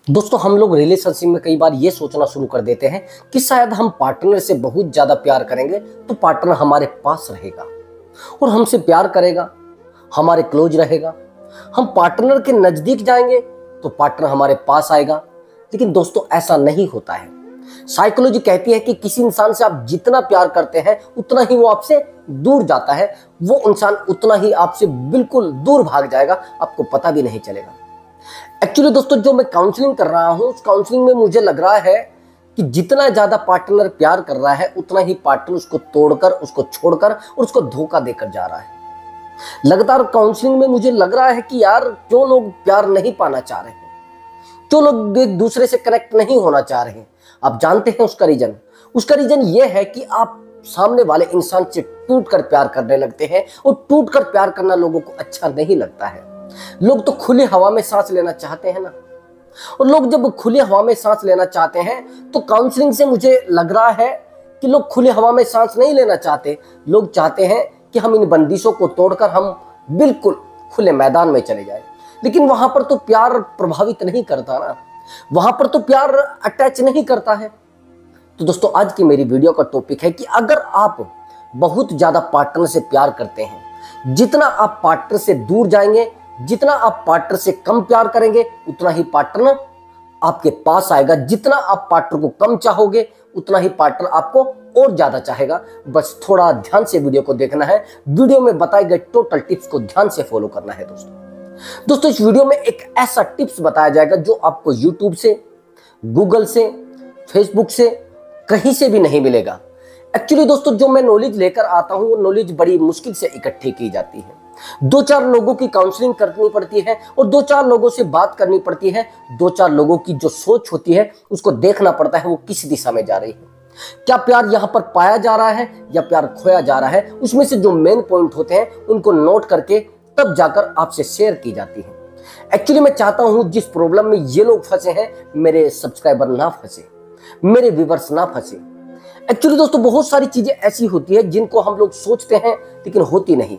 दोस्तों हम लोग रिलेशनशिप में कई बार ये सोचना शुरू कर देते हैं कि शायद हम पार्टनर से बहुत ज्यादा प्यार करेंगे तो पार्टनर हमारे पास रहेगा और हमसे प्यार करेगा, हमारे क्लोज रहेगा। हम पार्टनर के नजदीक जाएंगे तो पार्टनर हमारे पास आएगा। लेकिन दोस्तों ऐसा नहीं होता है। साइकोलॉजी कहती है कि किसी इंसान से आप जितना प्यार करते हैं उतना ही वो आपसे दूर जाता है, वो इंसान उतना ही आपसे बिल्कुल दूर भाग जाएगा, आपको पता भी नहीं चलेगा। एक्चुअली दोस्तों जो मैं काउंसलिंग कर रहा हूं उस काउंसलिंग में मुझे लग रहा है कि जितना ज्यादा पार्टनर प्यार कर रहा है उतना ही पार्टनर उसको तोड़कर, उसको छोड़कर और उसको धोखा देकर जा रहा है। लगातार काउंसलिंग में मुझे लग रहा है कि यार क्यों लोग प्यार नहीं पाना चाह रहे हैं, क्यों लोग एक दूसरे से कनेक्ट नहीं होना चाह रहे हैं। आप जानते हैं उसका रीजन ये है कि आप सामने वाले इंसान से टूटकर प्यार करने लगते हैं और टूटकर प्यार करना लोगों को अच्छा नहीं लगता है। लोग तो खुली हवा में सांस लेना चाहते हैं ना, और लोग जब खुली हवा में सांस लेना चाहते हैं तो काउंसलिंग से मुझे लग रहा है कि लोग खुली हवा में सांस नहीं लेना चाहते। लोग चाहते हैं कि हम इन बंदिशों को तोड़कर हम बिल्कुल खुले मैदान में चले जाएं। लेकिन वहां पर तो प्यार प्रभावित नहीं करता ना, वहां पर तो प्यार अटैच नहीं करता है। तो दोस्तों आज की मेरी वीडियो का टॉपिक है कि अगर आप बहुत ज्यादा पार्टनर से प्यार करते हैं, जितना आप पार्टनर से दूर जाएंगे, जितना आप पार्टनर से कम प्यार करेंगे उतना ही पार्टनर आपके पास आएगा। जितना आप पार्टनर को कम चाहोगे उतना ही पार्टनर आपको और ज्यादा चाहेगा। बस थोड़ा ध्यान से वीडियो को देखना है, वीडियो में बताए गए टोटल टिप्स को ध्यान से फॉलो करना है। दोस्तों इस वीडियो में एक ऐसा टिप्स बताया जाएगा जो आपको यूट्यूब से, गूगल से, फेसबुक से, कहीं से भी नहीं मिलेगा। एक्चुअली दोस्तों जो मैं नॉलेज लेकर आता हूं वो नॉलेज बड़ी मुश्किल से इकट्ठी की जाती है। 2-4 लोगों की काउंसलिंग करनी पड़ती है और 2-4 लोगों से बात करनी पड़ती है। 2-4 लोगों की जो सोच होती है उसको देखना पड़ता है वो किस दिशा में जा रही है। क्या प्यार यहाँ पर पाया जा रहा है या प्यार खोया जा रहा है, उसमें से जो मेन पॉइंट होते हैं उनको नोट करके तब जाकर आपसे शेयर की जाती है। एक्चुअली मैं चाहता हूं जिस प्रॉब्लम में ये लोग फंसे हैं मेरे सब्सक्राइबर ना फंसे, मेरे व्यूअर्स ना फंसे। एक्चुअली दोस्तों बहुत सारी चीजें ऐसी होती है जिनको हम लोग सोचते हैं लेकिन होती नहीं।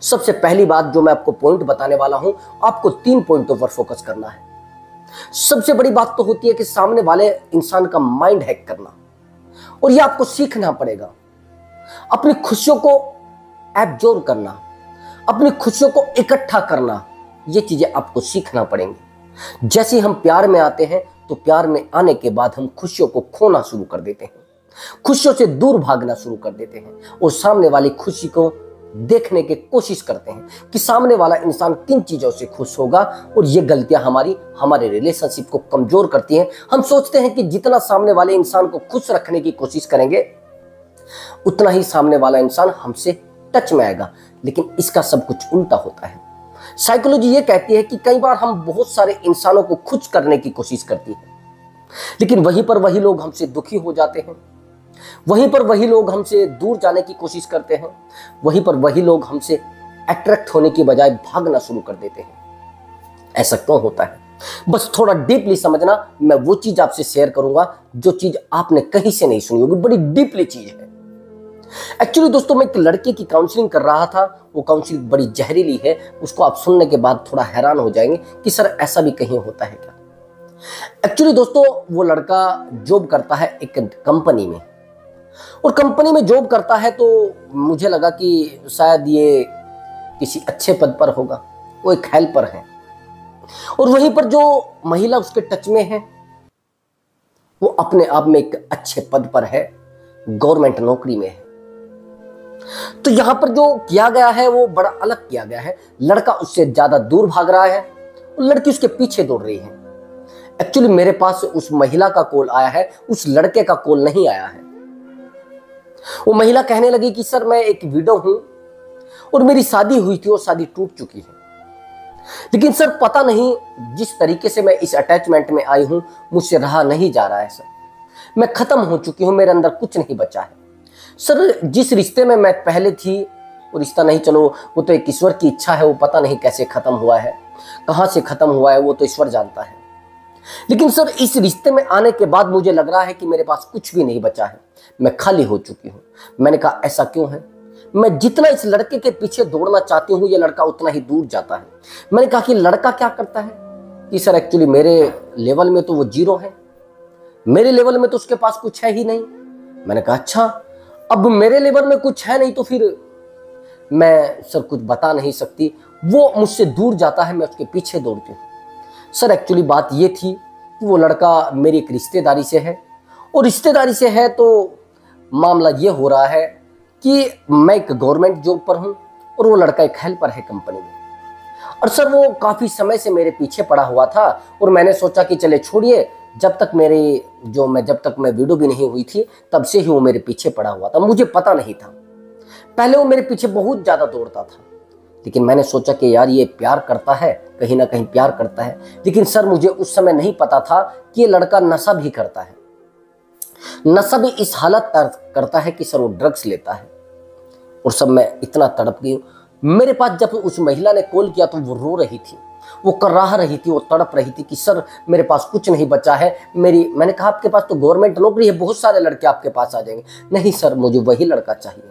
सबसे पहली बात जो मैं आपको पॉइंट बताने वाला हूं, आपको 3 पॉइंटों पर फोकस करना है। सबसे बड़ी बात तो होती है कि सामने वाले इंसान का माइंड हैक करना, और यह आपको सीखना पड़ेगा। अपनी खुशियों को एब्जॉर्ब करना, अपनी खुशियों को इकट्ठा करना, ये चीजें आपको सीखना पड़ेंगी। जैसे ही हम प्यार में आते हैं तो प्यार में आने के बाद हम खुशियों को खोना शुरू कर देते हैं, खुशियों से दूर भागना शुरू कर देते हैं और सामने वाली खुशी को देखने की कोशिश करते हैं कि सामने वाला इंसान किन चीजों से खुश होगा। और ये गलतियां हमारे रिलेशनशिप को कमजोर करती हैं। हम सोचते हैं कि जितना सामने वाले इंसान को खुश रखने की कोशिश करेंगे उतना ही सामने वाला इंसान हमसे टच में आएगा, लेकिन इसका सब कुछ उल्टा होता है। साइकोलॉजी ये कहती है कि कई बार हम बहुत सारे इंसानों को खुश करने की कोशिश करती है, लेकिन वहीं पर वही लोग हमसे दुखी हो जाते हैं, वहीं पर वही लोग हमसे दूर जाने की कोशिश करते हैं, वहीं पर वही लोग हमसे अट्रैक्ट होने की बजाय भागना शुरू कर देते हैं। ऐसा क्यों होता है? बस थोड़ा डीपली समझना, मैं वो चीज आपसे शेयर करूंगा जो चीज आपने कहीं से नहीं सुनी होगी, बड़ी डीपली चीज है। एक्चुअली दोस्तों मैं एक लड़के की काउंसलिंग कर रहा था, वो काउंसलिंग बड़ी जहरीली है। उसको आप सुनने के बाद थोड़ा हैरान हो जाएंगे कि सर ऐसा भी कहीं होता है क्या। एक्चुअली दोस्तों वो लड़का जॉब करता है एक कंपनी में, और कंपनी में जॉब करता है तो मुझे लगा कि शायद ये किसी अच्छे पद पर होगा। वो एक हेल्पर है और वहीं पर जो महिला उसके टच में है वो अपने आप में एक अच्छे पद पर है, गवर्नमेंट नौकरी में है। तो यहां पर जो किया गया है वो बड़ा अलग किया गया है। लड़का उससे ज्यादा दूर भाग रहा है और लड़की उसके पीछे दौड़ रही है। एक्चुअली मेरे पास उस महिला का कॉल आया है, उस लड़के का कॉल नहीं आया है। वो महिला कहने लगी कि सर मैं एक विडो हूं और मेरी शादी हुई थी और शादी टूट चुकी है, लेकिन सर पता नहीं जिस तरीके से मैं इस अटैचमेंट में आई हूं मुझसे रहा नहीं जा रहा है। सर मैं खत्म हो चुकी हूं, मेरे अंदर कुछ नहीं बचा है। सर जिस रिश्ते में मैं पहले थी वो रिश्ता नहीं, चलो वो तो एक ईश्वर की इच्छा है, वो पता नहीं कैसे खत्म हुआ है, कहां से खत्म हुआ है वो तो ईश्वर जानता है। लेकिन सर इस रिश्ते में आने के बाद मुझे लग रहा है कि मेरे पास कुछ भी नहीं बचा है, मैं खाली हो चुकी हूं। मैंने कहा ऐसा क्यों है? मैं जितना इस लड़के के पीछे दौड़ना चाहती हूँ ये लड़का उतना ही दूर जाता है। मैंने कहा कि लड़का क्या करता है? कि सर एक्चुअली मेरे लेवल में तो वो जीरो है, मेरे लेवल में तो उसके पास कुछ है ही नहीं। मैंने कहा अच्छा, अब मेरे लेवल में कुछ है नहीं तो फिर मैं सर कुछ बता नहीं सकती। वो मुझसे दूर जाता है, मैं उसके पीछे दौड़ती हूँ। सर एक्चुअली बात ये थी कि वो लड़का मेरी एक रिश्तेदारी से है, और रिश्तेदारी से है तो मामला ये हो रहा है कि मैं एक गवर्नमेंट जॉब पर हूँ और वो लड़का एक हेल्पर है कंपनी में। और सर वो काफ़ी समय से मेरे पीछे पड़ा हुआ था, और मैंने सोचा कि चले छोड़िए, जब तक मैं वीडियो भी नहीं हुई थी तब से ही वो मेरे पीछे पड़ा हुआ था। मुझे पता नहीं था, पहले वो मेरे पीछे बहुत ज़्यादा दौड़ता था, लेकिन मैंने सोचा कि यार ये प्यार करता है, कहीं ना कहीं प्यार करता है। लेकिन सर मुझे उस समय नहीं पता था कि ये लड़का नशा भी करता है, नशा भी इस हालत करता है कि सर वो ड्रग्स लेता है। और सब मैं इतना तड़प गई। मेरे पास जब उस महिला ने कॉल किया तो वो रो रही थी, वो कराह रही थी, वो तड़प रही थी कि सर मेरे पास कुछ नहीं बचा है। मैंने कहा आपके पास तो गवर्नमेंट नौकरी है, बहुत सारे लड़के आपके पास आ जाएंगे। नहीं सर मुझे वही लड़का चाहिए।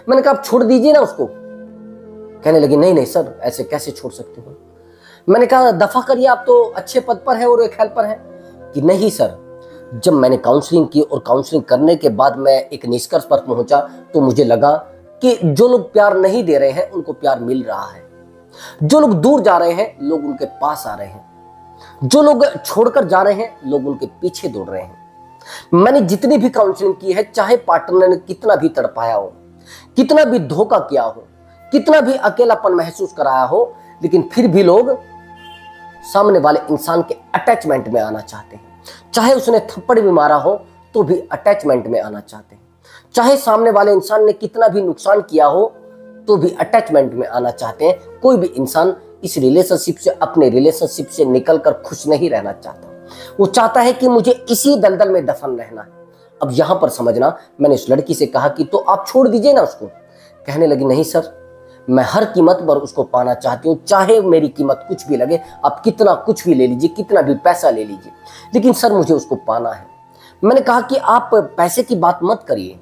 मैंने कहा आप छोड़ दीजिए ना उसको। कहने लगी नहीं नहीं सर ऐसे कैसे छोड़ सकती हूँ। मैंने कहा दफा करिए, आप तो अच्छे पद पर है और एक हेल्पर है। कि नहीं सर, जब मैंने काउंसलिंग की और काउंसलिंग करने के बाद मैं एक निष्कर्ष पर पहुंचा तो मुझे लगा कि जो लोग प्यार नहीं दे रहे हैं उनको प्यार मिल रहा है, जो लोग दूर जा रहे हैं लोग उनके पास आ रहे हैं, जो लोग छोड़कर जा रहे हैं लोग उनके पीछे दौड़ रहे हैं। मैंने जितनी भी काउंसलिंग की है, चाहे पार्टनर ने कितना भी तड़पाया हो, कितना भी धोखा किया हो, कितना भी अकेलापन महसूस कराया हो, लेकिन फिर भी लोग सामने वाले इंसान के अटैचमेंट में आना चाहते हैं। चाहे उसने थप्पड़ भी मारा हो तो भी अटैचमेंट में आना चाहते हैं। चाहे सामने वाले इंसान ने कितना भी नुकसान किया हो तो भी अटैचमेंट में आना चाहते हैं। कोई भी इंसान इस रिलेशनशिप से, अपने रिलेशनशिप से निकलकर खुश नहीं रहना चाहता। वो चाहता है कि मुझे इसी दलदल में दफन रहना है। अब यहां पर समझना, मैंने उस लड़की से कहा कि तो आप छोड़ दीजिए ना उसको। कहने लगी नहीं सर, मैं हर कीमत पर उसको पाना चाहती हूँ, चाहे मेरी कीमत कुछ भी लगे, आप कितना कुछ भी ले लीजिए, कितना भी पैसा ले लीजिए, लेकिन सर मुझे उसको पाना है। मैंने कहा कि आप पैसे की बात मत करिए,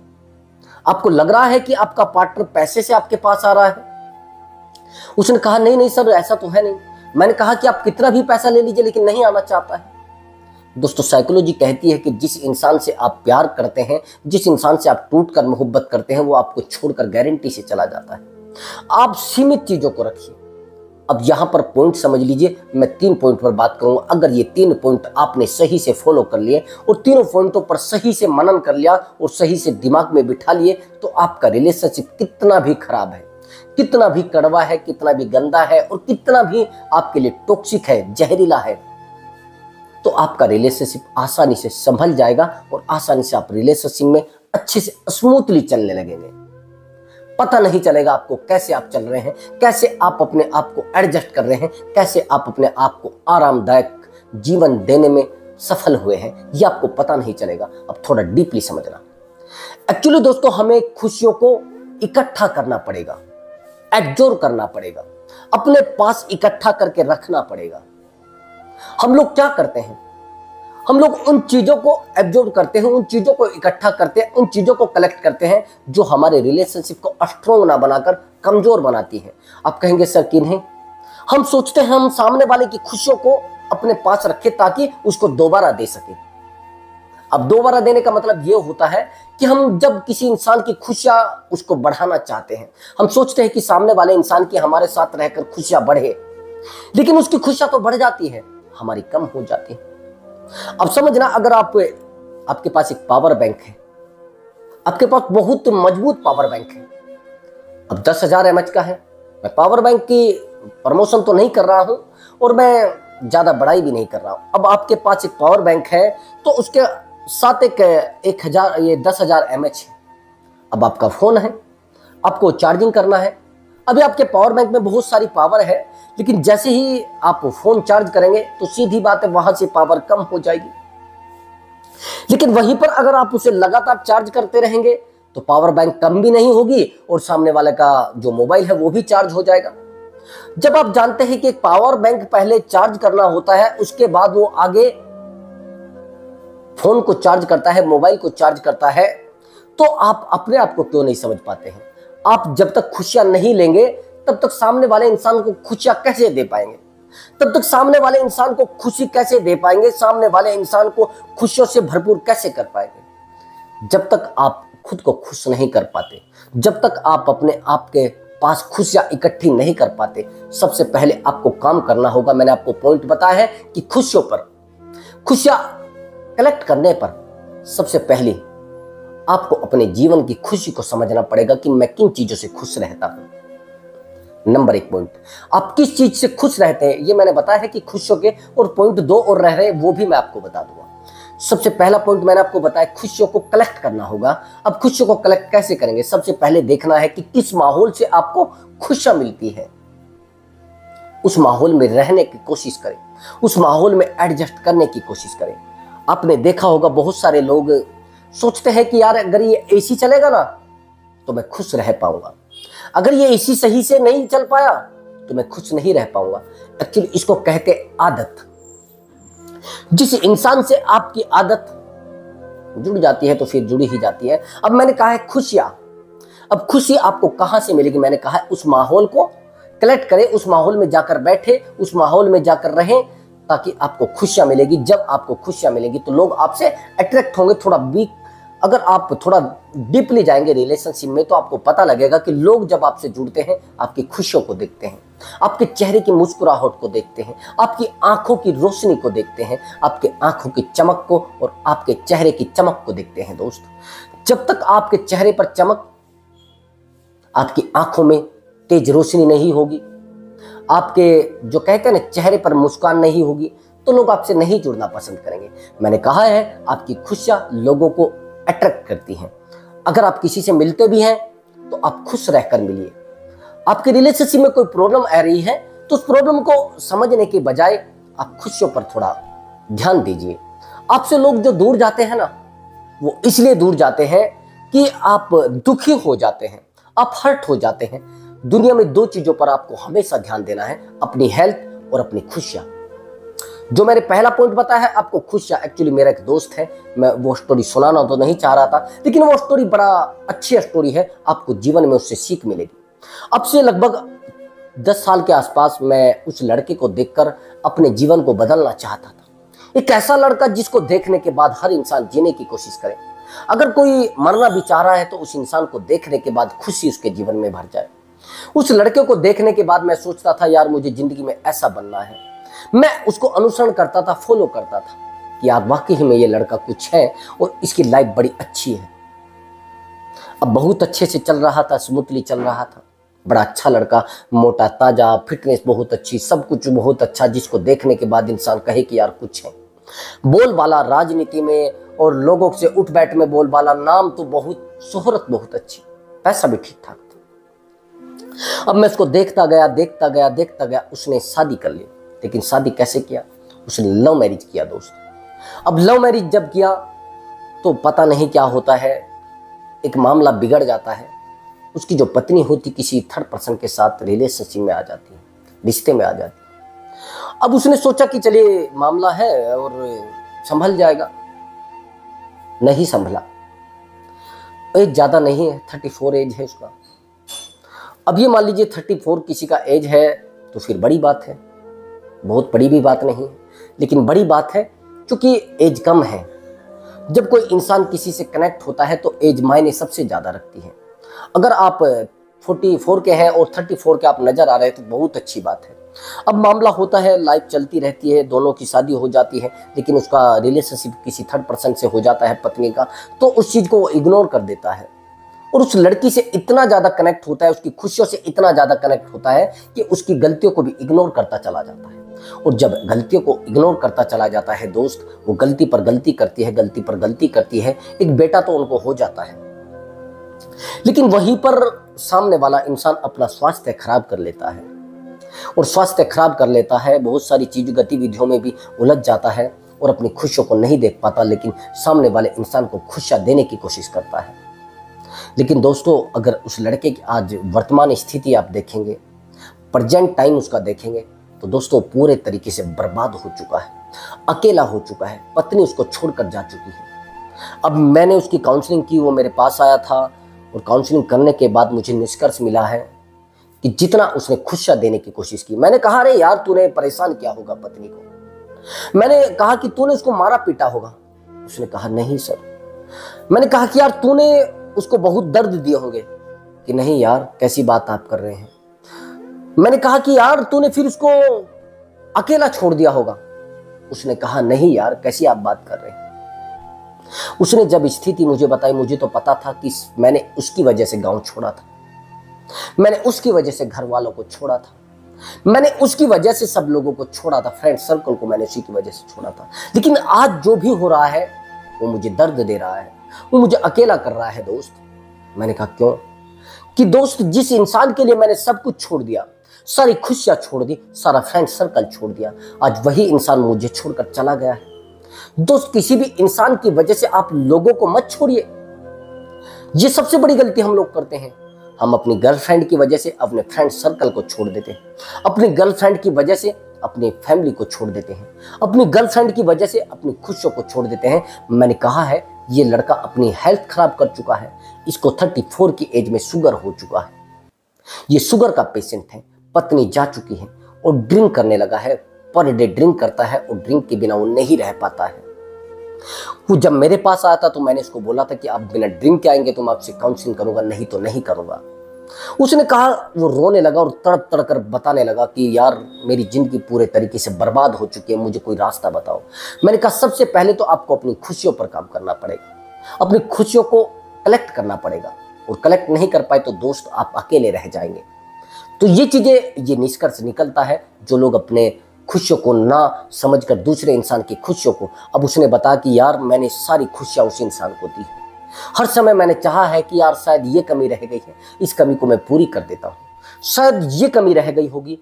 आपको लग रहा है कि आपका पार्टनर पैसे से आपके पास आ रहा है। उसने कहा नहीं नहीं सर ऐसा तो है नहीं। मैंने कहा कि आप कितना भी पैसा ले लीजिए लेकिन नहीं आना चाहता है। दोस्तों साइकोलॉजी कहती है कि जिस इंसान से आप प्यार करते हैं, जिस इंसान से आप टूटकर मोहब्बत करते हैं, वो आपको छोड़कर गारंटी से चला जाता है। आप सीमित चीजों को रखिए। अब यहां पर पॉइंट समझ लीजिए, मैं 3 पॉइंट पर बात करूंगा। अगर ये 3 पॉइंट आपने सही से फॉलो कर लिए और तीनों पॉइंटों पर सही से मनन कर लिया और सही से दिमाग में बिठा लिए, तो आपका रिलेशनशिप कितना भी खराब है, कितना भी कड़वा है, कितना भी गंदा है और कितना भी आपके लिए टॉक्सिक है, जहरीला है, तो आपका रिलेशनशिप आसानी से संभल जाएगा और आसानी से आप रिलेशनशिप में अच्छे से स्मूथली चलने लगेंगे। पता नहीं चलेगा आपको कैसे आप चल रहे हैं, कैसे आप अपने आप को एडजस्ट कर रहे हैं, कैसे आप अपने आप को आरामदायक जीवन देने में सफल हुए हैं, यह आपको पता नहीं चलेगा। अब थोड़ा डीपली समझना। एक्चुअली दोस्तों हमें खुशियों को इकट्ठा करना पड़ेगा, एब्जॉर्ब करना पड़ेगा, अपने पास इकट्ठा करके रखना पड़ेगा। हम लोग क्या करते हैं, हम लोग उन चीजों को एब्जॉर्ब करते हैं, उन चीजों को इकट्ठा करते हैं, उन चीजों को कलेक्ट करते हैं जो हमारे रिलेशनशिप को स्ट्रॉन्ग ना बनाकर कमजोर बनाती है। आप कहेंगे सर किन्हें? हम सोचते हैं हम सामने वाले की खुशियों को अपने पास रखें ताकि उसको दोबारा दे सके। अब दोबारा देने का मतलब यह होता है कि हम जब किसी इंसान की खुशियां उसको बढ़ाना चाहते हैं, हम सोचते हैं कि सामने वाले इंसान की हमारे साथ रहकर खुशियां बढ़े, लेकिन उसकी खुशियां तो बढ़ जाती है, हमारी कम हो जाती है। अब समझना, अगर आपके पास एक पावर बैंक है, आपके पास बहुत मजबूत पावर बैंक है, अब 10,000 mAh का है। मैं पावर बैंक की प्रमोशन तो नहीं कर रहा हूं और मैं ज्यादा बड़ाई भी नहीं कर रहा हूं। अब आपके पास एक पावर बैंक है तो उसके साथ एक 10,000 mAh है। अब आपका फोन है, आपको चार्जिंग करना है। अभी आपके पावर बैंक में बहुत सारी पावर है, लेकिन जैसे ही आप फोन चार्ज करेंगे तो सीधी बात है वहां से पावर कम हो जाएगी। लेकिन वहीं पर अगर आप उसे लगातार चार्ज करते रहेंगे तो पावर बैंक कम भी नहीं होगी और सामने वाले का जो मोबाइल है वो भी चार्ज हो जाएगा। जब आप जानते हैं कि पावर बैंक पहले चार्ज करना होता है, उसके बाद वो आगे फोन को चार्ज करता है, मोबाइल को चार्ज करता है, तो आप अपने आप को क्यों नहीं समझ पाते हैं? आप जब तक खुशियां नहीं लेंगे तब तक सामने वाले इंसान को खुशियां कैसे दे पाएंगे? तब तक सामने वाले इंसान को खुशी कैसे दे पाएंगे, सामने वाले इंसान को खुशियों से भरपूर कैसे कर पाएंगे? जब तक आप खुद को खुश नहीं कर पाते, जब तक आप अपने आप के पास खुशियां इकट्ठी नहीं कर पाते, सबसे पहले आपको काम करना होगा। मैंने आपको पॉइंट बताया है कि खुशियों पर, खुशियां कलेक्ट करने पर सबसे पहले आपको अपने जीवन की खुशी को समझना पड़ेगा कि मैं किन चीजों से खुश रहता हूं। नंबर 1 पॉइंट, आप किस चीज से खुश रहते हैं, ये मैंने बताया है कि खुशियों के, और पॉइंट 2 और रह रहे हैं, वो भी मैं आपको बता दूंगा। सबसे पहला पॉइंट मैंने आपको बताया, खुशियों को कलेक्ट करना होगा। अब खुशियों को कलेक्ट कैसे करेंगे? सबसे पहले देखना है कि किस माहौल से आपको खुशियां मिलती है, उस माहौल में रहने की कोशिश करें, उस माहौल में एडजस्ट करने की कोशिश करें। आपने देखा होगा बहुत सारे लोग सोचते हैं कि यार अगर ये एसी चलेगा ना तो मैं खुश रह पाऊंगा, अगर ये एसी सही से नहीं चल पाया तो मैं खुश नहीं रह पाऊंगा। एक्चुअली इसको कहते आदत। जिस इंसान से आपकी आदत जुड़ जाती है तो फिर जुड़ी ही जाती है। अब मैंने कहा है खुशियां, अब खुशी आपको कहां से मिलेगी? मैंने कहा है उस माहौल को कलेक्ट करें, उस माहौल में जाकर बैठे, उस माहौल में जाकर रहें, ताकि आपको खुशियां मिलेगी। जब आपको खुशियां मिलेगी तो लोग आपसे अट्रैक्ट होंगे। थोड़ा वीक, अगर आप थोड़ा डीपली जाएंगे रिलेशनशिप में तो आपको पता लगेगा कि लोग जब आपसे जुड़ते हैं आपकी खुशियों को देखते हैं, आपके चेहरे की मुस्कुराहट को देखते हैं, आपकी आंखों की रोशनी को देखते हैं, आपके आंखों की चमक को और आपके चेहरे की चमक को देखते हैं। दोस्त, जब तक आपके चेहरे पर चमक, आपकी आंखों में तेज रोशनी नहीं होगी, आपके जो कहते हैं ना चेहरे पर मुस्कान नहीं होगी, तो लोग आपसे नहीं जुड़ना पसंद करेंगे। मैंने कहा है आपकी खुशियां लोगों को अट्रैक्ट करती हैं। अगर आप किसी से मिलते भी हैं तो आप खुश रहकर मिलिए। आपके रिलेशनशिप में कोई प्रॉब्लम आ रही है तो उस प्रॉब्लम को समझने के बजाय आप खुशियों पर थोड़ा ध्यान दीजिए। आपसे लोग जो दूर जाते हैं ना, वो इसलिए दूर जाते हैं कि आप दुखी हो जाते हैं, आप हर्ट हो जाते हैं। दुनिया में 2 चीजों पर आपको हमेशा ध्यान देना है, अपनी हेल्थ और अपनी खुशियां। जो मैंने पहला पॉइंट बताया है आपको खुशियां, एक्चुअली मेरा एक दोस्त है, मैं वो स्टोरी सुनाना तो नहीं चाह रहा था, लेकिन वो स्टोरी बड़ा अच्छी स्टोरी है, आपको जीवन में उससे सीख मिलेगी। अब से लगभग 10 साल के आसपास मैं उस लड़के को देखकर अपने जीवन को बदलना चाहता था। एक ऐसा लड़का जिसको देखने के बाद हर इंसान जीने की कोशिश करे। अगर कोई मरना भी चाह रहा है तो उस इंसान को देखने के बाद खुशी उसके जीवन में भर जाए। उस लड़के को देखने के बाद मैं सोचता था यार मुझे जिंदगी में ऐसा बनना है। मैं उसको अनुसरण करता था, फॉलो करता था कि यार वाकई में ये लड़का कुछ है और इसकी लाइफ बड़ी अच्छी है। अब बहुत अच्छे से चल रहा था, स्मूथली चल रहा था, बड़ा अच्छा लड़का, मोटा ताजा, फिटनेस बहुत अच्छी, सब कुछ बहुत अच्छा, जिसको देखने के बाद इंसान कहे कि यार कुछ है। बोलबाला राजनीति में और लोगों से उठ बैठ में बोलबाला, नाम तो बहुत, शोहरत बहुत अच्छी, पैसा भी ठीक ठाक था। अब मैं उसको देखता गया, उसने शादी कर ली। लेकिन शादी कैसे किया? उसने लव मैरिज किया दोस्त। अब लव मैरिज जब किया तो पता नहीं क्या होता है, एक मामला बिगड़ जाता है। उसकी जो पत्नी होती किसी थर्ड पर्सन के साथ रिलेशनशिप में आ जाती है, रिश्ते में आ जाती है। अब उसने सोचा कि चलिए मामला है और संभल जाएगा, नहीं संभला। एज ज्यादा नहीं है, 34 एज है उसका। अब ये मान लीजिए 34 किसी का एज है तो फिर बड़ी बात है, बहुत बड़ी भी बात नहीं है, लेकिन बड़ी बात है क्योंकि एज कम है। जब कोई इंसान किसी से कनेक्ट होता है तो एज मायने सबसे ज़्यादा रखती है। अगर आप 44 के हैं और 34 के आप नज़र आ रहे हैं तो बहुत अच्छी बात है। अब मामला होता है, लाइफ चलती रहती है, दोनों की शादी हो जाती है, लेकिन उसका रिलेशनशिप किसी थर्ड पर्सन से हो जाता है, पत्नी का, तो उस चीज़ को वो इग्नोर कर देता है और उस लड़की से इतना ज़्यादा कनेक्ट होता है, उसकी खुशियों से इतना ज़्यादा कनेक्ट होता है कि उसकी गलतियों को भी इग्नोर करता चला जाता है। और जब गलतियों को इग्नोर करता चला जाता है दोस्त, वो गलती पर गलती करती है, गलती पर गलती करती है। एक बेटा तो उनको हो जाता है, लेकिन वहीं पर सामने वाला इंसान अपना स्वास्थ्य खराब कर लेता है और स्वास्थ्य खराब कर लेता है, बहुत सारी चीज गतिविधियों में भी उलझ जाता है और अपनी खुशियों को नहीं देख पाता, लेकिन सामने वाले इंसान को खुशियां देने की कोशिश करता है। लेकिन दोस्तों, अगर उस लड़के की आज वर्तमान स्थिति आप देखेंगे, प्रेजेंट टाइम उसका देखेंगे, तो दोस्तों पूरे तरीके से बर्बाद हो चुका है, अकेला हो चुका है, पत्नी उसको छोड़कर जा चुकी है। अब मैंने उसकी काउंसलिंग की, वो मेरे पास आया था और काउंसलिंग करने के बाद मुझे निष्कर्ष मिला है कि जितना उसने खुशियां देने की कोशिश की। मैंने कहा अरे यार तूने परेशान किया होगा पत्नी को। मैंने कहा कि तूने उसको मारा पीटा होगा। उसने कहा नहीं सर। मैंने कहा कि यार तूने उसको बहुत दर्द दिए होंगे। कि नहीं यार कैसी बात आप कर रहे हैं। मैंने कहा कि यार तूने फिर उसको अकेला छोड़ दिया होगा। उसने कहा नहीं यार कैसी आप बात कर रहे हैं। उसने जब स्थिति मुझे बताई, मुझे तो पता था कि मैंने उसकी वजह से गांव छोड़ा था, मैंने उसकी वजह से घर वालों को छोड़ा था, मैंने उसकी वजह से सब लोगों को छोड़ा था, फ्रेंड सर्कल को मैंने उसी की वजह से छोड़ा था। लेकिन आज जो भी हो रहा है वो मुझे दर्द दे रहा है, वो मुझे अकेला कर रहा है दोस्त। मैंने कहा क्यों? कि दोस्त जिस इंसान के लिए मैंने सब कुछ छोड़ दिया, सारी खुशियां छोड़ दी, सारा फ्रेंड सर्कल छोड़ दिया, आज वही इंसान मुझे छोड़कर चला गया है। दोस्त किसी भी इंसान की वजह से आप लोगों को मत छोड़िए। ये सबसे बड़ी गलती हम लोग करते हैं। हम अपनी गर्लफ्रेंड की वजह से अपने फ्रेंड सर्कल को छोड़ देते हैं, अपनी गर्लफ्रेंड की वजह से अपनी फैमिली को छोड़ देते हैं, अपनी गर्लफ्रेंड की वजह से अपनी खुशियों को छोड़ देते हैं। मैंने कहा है ये लड़का अपनी हेल्थ खराब कर चुका है, इसको 34 की एज में शुगर हो चुका है, ये शुगर का पेशेंट है, पत्नी जा चुकी है और ड्रिंक करने लगा है, पर डे ड्रिंक करता है और ड्रिंक के बिना वो नहीं रह पाता है। वो जब मेरे पास आया था तो मैंने उसको बोला था कि आप बिना ड्रिंक के आएंगे तो मैं आपसे काउंसलिंग करूंगा, नहीं तो नहीं करूंगा। उसने कहा, वो रोने लगा और तड़प तड़प कर बताने लगा कि यार मेरी जिंदगी पूरे तरीके से बर्बाद हो चुकी है, मुझे कोई रास्ता बताओ। मैंने कहा सबसे पहले तो आपको अपनी खुशियों पर काम करना पड़ेगा, अपनी खुशियों को कलेक्ट करना पड़ेगा, और कलेक्ट नहीं कर पाए तो दोस्त आप अकेले रह जाएंगे। तो ये चीजें, ये निष्कर्ष निकलता है जो लोग अपने खुशियों को ना समझकर दूसरे इंसान की खुशियों को, अब उसने बताया कि यार मैंने सारी खुशियां उस इंसान को दी है, हर समय मैंने चाहा है कि यार शायद ये कमी रह गई है, इस कमी को मैं पूरी कर देता हूँ, शायद ये कमी रह गई होगी,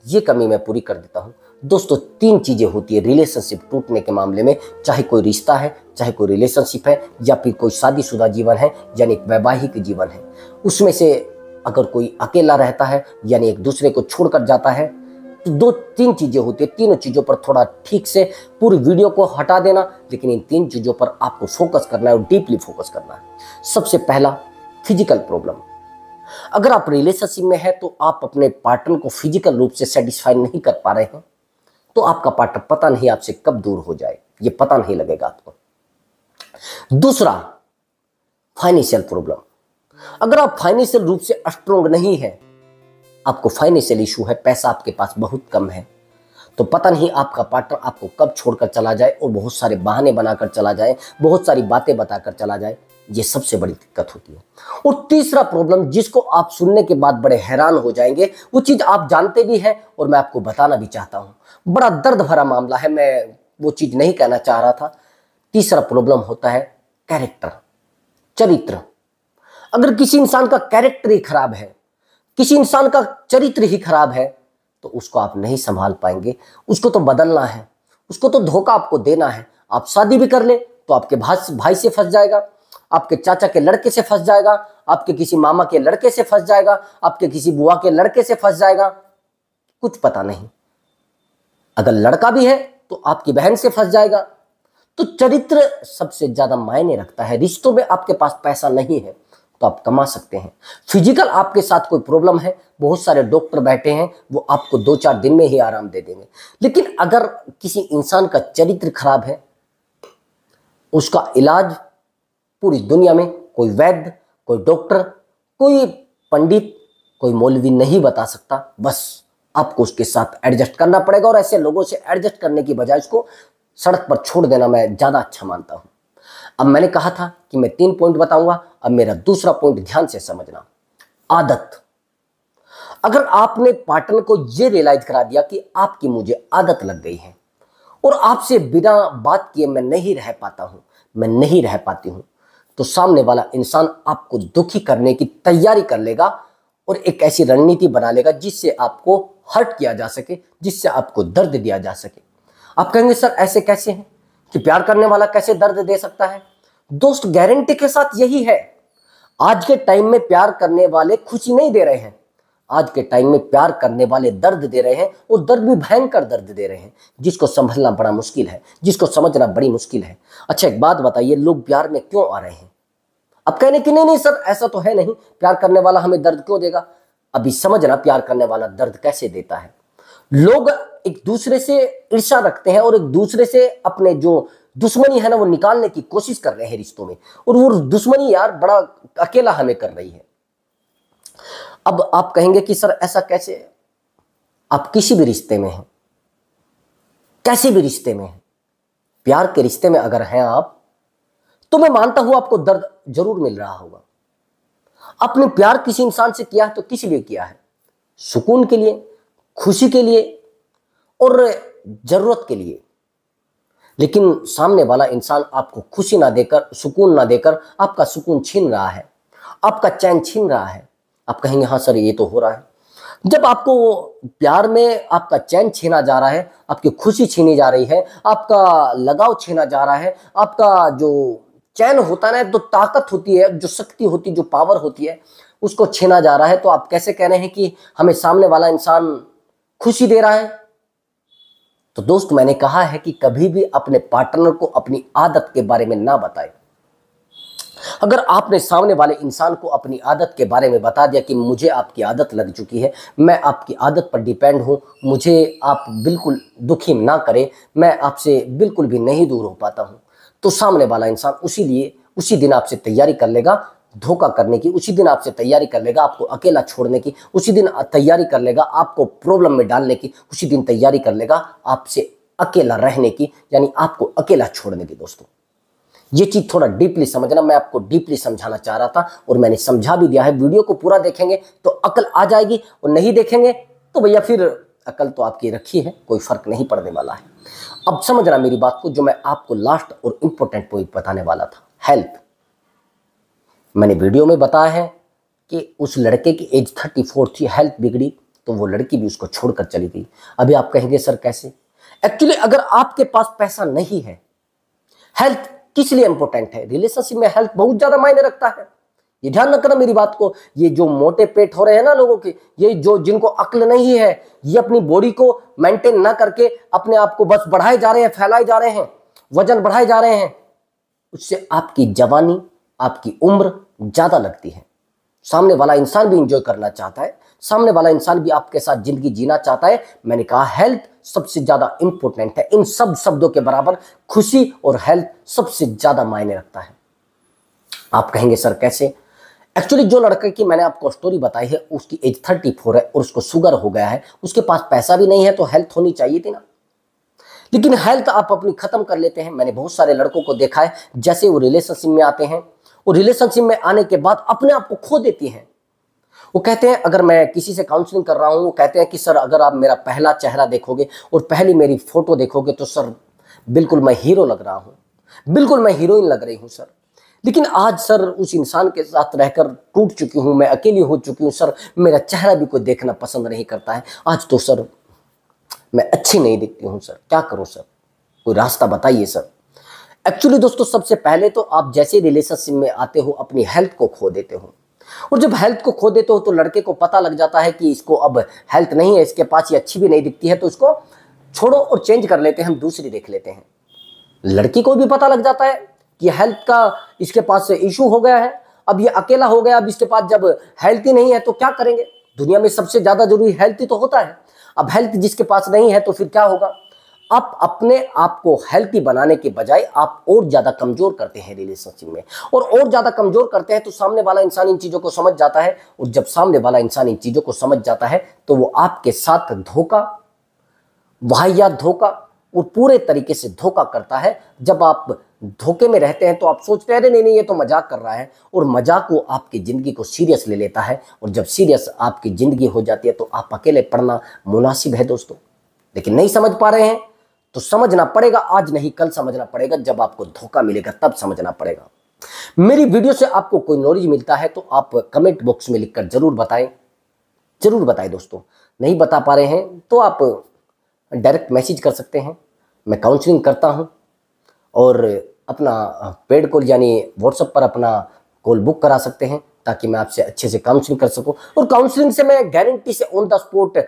ये कमी मैं पूरी कर देता हूँ। दोस्तों 3 चीजें होती है रिलेशनशिप टूटने के मामले में, चाहे कोई रिश्ता है, चाहे कोई रिलेशनशिप है, या फिर कोई शादीशुदा जीवन है यानी एक वैवाहिक जीवन है। उसमें से अगर कोई अकेला रहता है यानी एक दूसरे को छोड़कर जाता है, तो 2-3 चीजें होती है। तीनों चीजों पर थोड़ा ठीक से पूरी वीडियो को हटा देना, लेकिन इन 3 चीजों पर आपको फोकस करना है और डीपली फोकस करना है। सबसे पहला फिजिकल प्रॉब्लम। अगर आप रिलेशनशिप में है तो आप अपने पार्टनर को फिजिकल रूप से सेटिस्फाई नहीं कर पा रहे हैं, तो आपका पार्टनर पता नहीं आपसे कब दूर हो जाए, ये पता नहीं लगेगा आपको। दूसरा फाइनेंशियल प्रॉब्लम। अगर आप फाइनेंशियल रूप से स्ट्रोंग नहीं है, आपको फाइनेंशियल इशू है, पैसा आपके पास बहुत कम है, तो पता नहीं आपका पार्टनर आपको कब छोड़कर चला जाए और बहुत सारे बहाने बनाकर चला जाए, बहुत सारी बातें बताकर चला जाए। ये सबसे बड़ी दिक्कत होती है। और तीसरा प्रॉब्लम जिसको आप सुनने के बाद बड़े हैरान हो जाएंगे, वो चीज आप जानते भी हैं और मैं आपको बताना भी चाहता हूं, बड़ा दर्द भरा मामला है, मैं वो चीज नहीं कहना चाह रहा था। तीसरा प्रॉब्लम होता है कैरेक्टर, चरित्र। अगर किसी इंसान का कैरेक्टर ही खराब है, किसी इंसान का चरित्र ही खराब है, तो उसको आप नहीं संभाल पाएंगे। उसको तो बदलना है, उसको तो धोखा आपको देना है। आप शादी भी कर ले तो आपके भाई से फंस जाएगा, आपके चाचा के लड़के से फंस जाएगा, आपके किसी मामा के लड़के से फंस जाएगा, आपके किसी बुआ के लड़के से फंस जाएगा, कुछ पता नहीं। अगर लड़का भी है तो आपकी बहन से फंस जाएगा। तो चरित्र सबसे ज्यादा मायने रखता है। रिश्तों में आपके पास पैसा नहीं है तो आप कमा सकते हैं। फिजिकल आपके साथ कोई प्रॉब्लम है, बहुत सारे डॉक्टर बैठे हैं, वो आपको 2-4 दिन में ही आराम दे देंगे। लेकिन अगर किसी इंसान का चरित्र खराब है, उसका इलाज पूरी दुनिया में कोई वैद्य, कोई डॉक्टर, कोई पंडित, कोई मौलवी नहीं बता सकता। बस आपको उसके साथ एडजस्ट करना पड़ेगा, और ऐसे लोगों से एडजस्ट करने की बजाय उसको सड़क पर छोड़ देना मैं ज्यादा अच्छा मानता हूं। अब मैंने कहा था कि मैं 3 पॉइंट बताऊंगा, अब मेरा दूसरा पॉइंट ध्यान से समझना, आदत। अगर आपने पार्टनर को यह रियलाइज करा दिया कि आपकी मुझे आदत लग गई है और आपसे बिना बात किए मैं नहीं रह पाता हूं, मैं नहीं रह पाती हूं, तो सामने वाला इंसान आपको दुखी करने की तैयारी कर लेगा और एक ऐसी रणनीति बना लेगा जिससे आपको हर्ट किया जा सके, जिससे आपको दर्द दिया जा सके। आप कहेंगे सर ऐसे कैसे हैं कि प्यार करने वाला कैसे दर्द दे सकता है? दोस्त गारंटी के साथ यही है। आज के टाइम में प्यार करने वाले खुशी नहीं दे रहे हैं, आज के टाइम में प्यार करने वाले दर्द दे रहे हैं, और दर्द भी भयंकर दर्द दे रहे हैं, जिसको संभलना बड़ा मुश्किल है, जिसको समझना बड़ी मुश्किल है। अच्छा एक बात बताइए, लोग प्यार में क्यों आ रहे हैं? अब कहने की नहीं नहीं सर ऐसा तो है नहीं, प्यार करने वाला हमें दर्द क्यों देगा? अभी समझना प्यार करने वाला दर्द कैसे देता है। लोग एक दूसरे से ईर्ष्या रखते हैं और एक दूसरे से अपने जो दुश्मनी है ना वो निकालने की कोशिश कर रहे हैं रिश्तों में, और वो दुश्मनी यार बड़ा अकेला हमें कर रही है। अब आप कहेंगे कि सर ऐसा कैसे? आप किसी भी रिश्ते में हैं, कैसे भी रिश्ते में हैं, प्यार के रिश्ते में अगर हैं आप, तो मैं मानता हूं आपको दर्द जरूर मिल रहा होगा। आपने प्यार किसी इंसान से किया है तो किस लिए किया है? सुकून के लिए, खुशी के लिए और जरूरत के लिए। लेकिन सामने वाला इंसान आपको खुशी ना देकर, सुकून ना देकर आपका सुकून छीन रहा है, आपका चैन छीन रहा है। आप कहेंगे हाँ सर ये तो हो रहा है। जब आपको प्यार में आपका चैन छीना जा रहा है, आपकी खुशी छीनी जा रही है, आपका लगाव छीना जा रहा है, आपका जो चैन होता है ना, जो ताकत होती है, जो शक्ति होती है, जो पावर होती है, उसको छीना जा रहा है, तो आप कैसे कह रहे हैं कि हमें सामने वाला इंसान खुशी दे रहा है? तो दोस्त मैंने कहा है कि कभी भी अपने पार्टनर को अपनी आदत के बारे में ना बताएं। अगर आपने सामने वाले इंसान को अपनी आदत के बारे में बता दिया कि मुझे आपकी आदत लग चुकी है, मैं आपकी आदत पर डिपेंड हूं, मुझे आप बिल्कुल दुखी ना करें, मैं आपसे बिल्कुल भी नहीं दूर हो पाता हूं, तो सामने वाला इंसान उसी दिन आपसे तैयारी कर लेगा धोखा करने की, उसी दिन आपसे तैयारी कर लेगा आपको अकेला छोड़ने की, उसी दिन तैयारी कर लेगा आपको प्रॉब्लम में डालने की, उसी दिन तैयारी कर लेगा आपसे अकेला रहने की, यानी आपको अकेला छोड़ने की। दोस्तों ये चीज थोड़ा डीपली समझना, मैं आपको डीपली समझाना चाह रहा था और मैंने समझा भी दिया है। वीडियो को पूरा देखेंगे तो अकल आ जाएगी, और नहीं देखेंगे तो भैया फिर अकल तो आपकी रखी है, कोई फर्क नहीं पड़ने वाला है। अब समझना मेरी बात को, जो मैं आपको लास्ट और इंपॉर्टेंट पॉइंट बताने वाला था, हेल्थ। मैंने वीडियो में बताया है कि उस लड़के की एज 34 थी, हेल्थ बिगड़ी तो वो लड़की भी उसको छोड़कर चली गई। अभी आप कहेंगे सर कैसे? एक्चुअली अगर आपके पास पैसा नहीं है, हेल्थ किस लिए इंपॉर्टेंट है? रिलेशनशिप में हेल्थ बहुत ज्यादा मायने रखता है। ये ध्यान रखना मेरी बात को। ये जो मोटे पेट हो रहे हैं ना लोगों के, ये जो जिनको अक्ल नहीं है, ये अपनी बॉडी को मेंटेन ना करके अपने आप को बस बढ़ाए जा रहे हैं, फैलाए जा रहे हैं, वजन बढ़ाए जा रहे हैं, उससे आपकी जवानी, आपकी उम्र ज्यादा लगती है। सामने वाला इंसान भी इंजॉय करना चाहता है, सामने वाला इंसान भी आपके साथ जिंदगी जीना चाहता है। मैंने कहा हेल्थ सबसे ज्यादा इंपॉर्टेंट है। इन सब शब्दों के बराबर खुशी और हेल्थ सबसे ज्यादा मायने रखता है। आप कहेंगे सर कैसे? एक्चुअली जो लड़के की मैंने आपको स्टोरी बताई है, उसकी एज 34 है और उसको शुगर हो गया है, उसके पास पैसा भी नहीं है, तो हेल्थ होनी चाहिए थी ना। लेकिन हेल्थ आप अपनी खत्म कर लेते हैं। मैंने बहुत सारे लड़कों को देखा है, जैसे वो रिलेशनशिप में आते हैं और रिलेशनशिप में आने के बाद अपने आप को खो देती हैं। वो कहते हैं, अगर मैं किसी से काउंसलिंग कर रहा हूं, वो कहते हैं कि सर अगर आप मेरा पहला चेहरा देखोगे और पहली मेरी फोटो देखोगे तो सर बिल्कुल मैं हीरो लग रहा हूं, बिल्कुल मैं हीरोइन लग रही हूं सर। लेकिन आज सर उस इंसान के साथ रहकर टूट चुकी हूं, मैं अकेली हो चुकी हूं सर, मेरा चेहरा भी कोई देखना पसंद नहीं करता है। आज तो सर मैं अच्छी नहीं दिखती हूं सर, क्या करूं सर, कोई रास्ता बताइए सर। एक्चुअली दोस्तों सबसे पहले तो आप जैसे रिलेशनशिप में आते हो अपनी हेल्थ को खो देते हो, और जब हेल्थ को खो देते हो तो लड़के को पता लग जाता है कि इसको अब हेल्थ नहीं है, इसके पास ये अच्छी भी नहीं दिखती है, तो इसको छोड़ो और चेंज कर लेते हैं, हम दूसरी देख लेते हैं। लड़की को भी पता लग जाता है कि हेल्थ का इसके पास इशू हो गया है, अब ये अकेला हो गया, अब इसके पास जब हेल्थ ही नहीं है तो क्या करेंगे? दुनिया में सबसे ज्यादा जरूरी हेल्थ ही तो होता है। अब हेल्थ जिसके पास नहीं है तो फिर क्या होगा? आप अपने आप को हेल्थी बनाने के बजाय आप और ज्यादा कमजोर करते हैं रिलेशनशिप में, और ज्यादा कमजोर करते हैं तो सामने वाला इंसान इन चीजों को समझ जाता है, और जब सामने वाला इंसान इन चीजों को समझ जाता है तो वो आपके साथ धोखा, वाहियात धोखा और पूरे तरीके से धोखा करता है। जब आप धोखे में रहते हैं तो आप सोचते हैं अरे नहीं नहीं ये तो मजाक कर रहा है, और मजाक वो आपकी जिंदगी को सीरियस ले लेता है, और जब सीरियस आपकी जिंदगी हो जाती है तो आप अकेले पड़ना मुनासिब है दोस्तों। लेकिन नहीं समझ पा रहे हैं तो समझना पड़ेगा, आज नहीं कल समझना पड़ेगा, जब आपको धोखा मिलेगा तब समझना पड़ेगा। मेरी वीडियो से आपको कोई नॉलेज मिलता है तो आप कमेंट बॉक्स में लिखकर जरूर बताएं, जरूर बताएं दोस्तों। नहीं बता पा रहे हैं तो आप डायरेक्ट मैसेज कर सकते हैं, मैं काउंसलिंग करता हूं, और अपना पेड कॉल यानी व्हाट्सएप पर अपना कॉल बुक करा सकते हैं ताकि मैं आपसे अच्छे से काउंसलिंग कर सकूं, और काउंसलिंग से मैं गारंटी से on the spot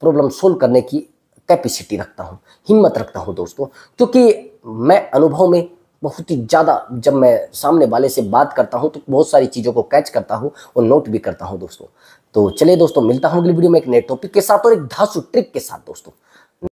problem solve करने की कैपेसिटी रखता हूं, हिम्मत रखता हूं दोस्तों, क्योंकि मैं अनुभव में बहुत ही ज़्यादा जब मैं सामने वाले से बात करता हूँ तो बहुत सारी चीज़ों को कैच करता हूँ और नोट भी करता हूँ दोस्तों। तो चलिए दोस्तों, मिलता हूँ अगली वीडियो में एक नए टॉपिक के साथ और एक धांसू ट्रिक के साथ दोस्तों।